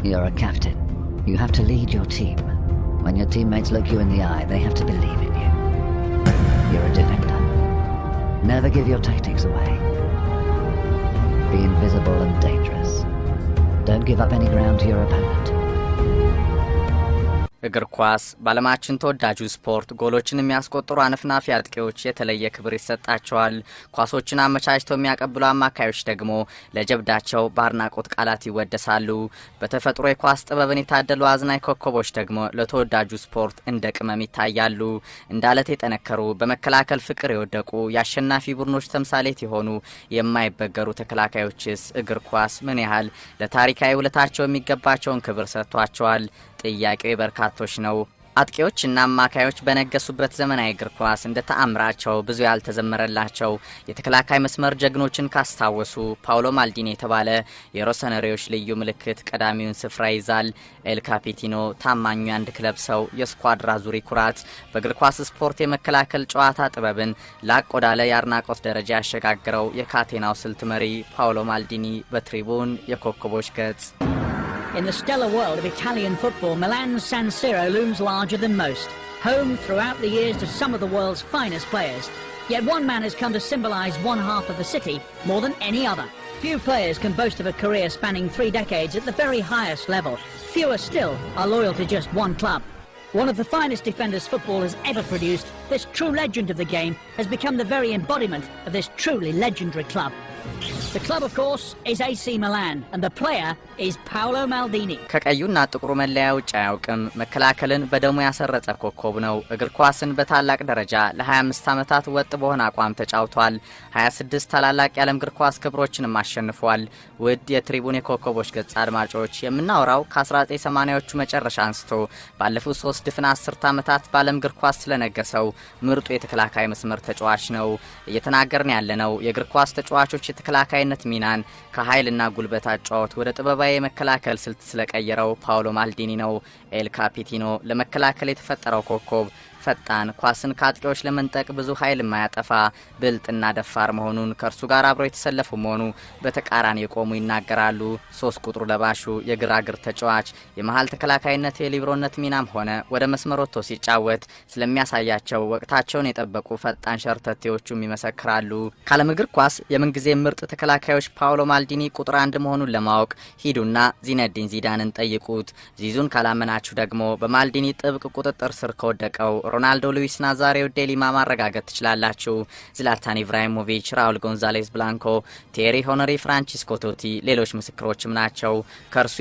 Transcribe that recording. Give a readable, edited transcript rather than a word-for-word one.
You're a captain. You have to lead your team. When your teammates look you in the eye, they have to believe in you. You're a defender. Never give your tactics away. Be invisible and dangerous. Don't give up any ground to your opponent. እግር ኳስ ባለማችን ተወዳጁ ስፖርት ጎሎችን የሚያስቆጥሩ አነፍናፊ አጥቂዎች የተለየ ክብር ይሰጣቸዋል። ኳሶችን አመቻችተው የሚያቀብሉ አማካዮች ደግሞ ለጀብዳቸው በአድናቆት ቃላት ይወደሳሉ። በተፈጥሮ የኳስ ጥበብን የታደሉ አዝናኝ ኮከቦች ደግሞ ለተወዳጁ ስፖርት እንደ ቅመም ይታያሉ። እንዳለት የጠነከሩ በመከላከል ፍቅር የወደቁ የአሸናፊ ቡድኖች ተምሳሌት የሆኑ የማይበገሩ ተከላካዮችስ እግር ኳስ ምን ያህል ለታሪካዊ ውለታቸው የሚገባቸውን ክብር ሰጥቷቸዋል? ጥያቄው በርካቶች ነው። አጥቂዎችና አማካዮች በነገሱበት ዘመናዊ እግር ኳስ እንደ ተአምራቸው ብዙ ያልተዘመረላቸው የተከላካይ መስመር ጀግኖችን ካስታወሱ ፓውሎ ማልዲኒ የተባለ የሮሰነሪዎች ልዩ ምልክት ቀዳሚውን ስፍራ ይዛል። ኤል ካፒቲኖ ታማኙ አንድ ክለብ ሰው የስኳድራ ዙሪ ኩራት በእግር ኳስ ስፖርት የመከላከል ጨዋታ ጥበብን ላቅ ወዳለ የአድናቆት ደረጃ ያሸጋግረው የካቴናው ስልት መሪ ፓውሎ ማልዲኒ በትሪቡን የኮከቦች ገጽ In the stellar world of Italian football, Milan's San Siro looms larger than most, home throughout the years to some of the world's finest players. Yet one man has come to symbolise one half of the city more than any other. Few players can boast of a career spanning 3 decades at the very highest level. Fewer still are loyal to just one club. One of the finest defenders football has ever produced, this true legend of the game has become the very embodiment of this truly legendary club. The club, of course, is AC Milan, and the player is Paolo Maldini. ከቀዩና ጥቁሩ መለያ ውጭ አያውቅም። መከላከልን በደሙ ያሰረጸ ኮከብ ነው። እግር ኳስን በታላቅ ደረጃ ለ25 ዓመታት ወጥ በሆነ አቋም ተጫውቷል። 26 ታላላቅ የዓለም እግር ኳስ ክብሮችንም አሸንፏል። ውድ የትሪቡን የኮከቦች ገጽ አድማጮች፣ የምናወራው ከ1980ዎቹ መጨረሻ አንስቶ ባለፉት 3 ድፍን 10 ዓመታት በዓለም እግር ኳስ ስለነገሰው ምርጡ የተከላካይ መስመር ተጫዋች ነው። እየተናገርን ያለነው የእግር ኳስ ተጫዋቾች የተከላካይነት ሚናን ከኃይልና ጉልበት አጫወት ወደ ጥበባዊ የመከላከል ስልት ስለቀየረው ፓውሎ ማልዲኒ ነው። ኤል ካፒቲኖ ለመከላከል የተፈጠረው ኮከብ ፈጣን ኳስን ከአጥቂዎች ለመንጠቅ ብዙ ኃይል የማያጠፋ ብልጥና ደፋር መሆኑን ከእርሱ ጋር አብረው የተሰለፉ መሆኑ በተቃራኒ የቆሙ ይናገራሉ። 3 ቁጥሩ ለባሹ የግራግር ተጫዋች የመሃል ተከላካይነት የሊብሮነት ሚናም ሆነ ወደ መስመር ወጥቶ ሲጫወት ስለሚያሳያቸው ወቅታቸውን የጠበቁ ፈጣን ሸርተቴዎቹም ይመሰክራሉ። ከዓለም እግር ኳስ የምንጊዜ ምርጥ ተከላካዮች ፓውሎ ማልዲኒ ቁጥር 1 መሆኑን ለማወቅ ሂዱና ዚነዲን ዚዳንን ጠይቁት። ዚዙን ካላመናችሁ ደግሞ በማልዲኒ ጥብቅ ቁጥጥር ስር ከወደቀው ሮናልዶ፣ ሉዊስ ናዛሬዮ ዴሊማ ማረጋገጥ ትችላላችሁ። ዝላታን ኢብራሂሞቪች፣ ራውል ጎንዛሌስ ብላንኮ፣ ቴሪ ሆነሪ፣ ፍራንቺስኮ ቶቲ ሌሎች ምስክሮችም ናቸው። ከርሱ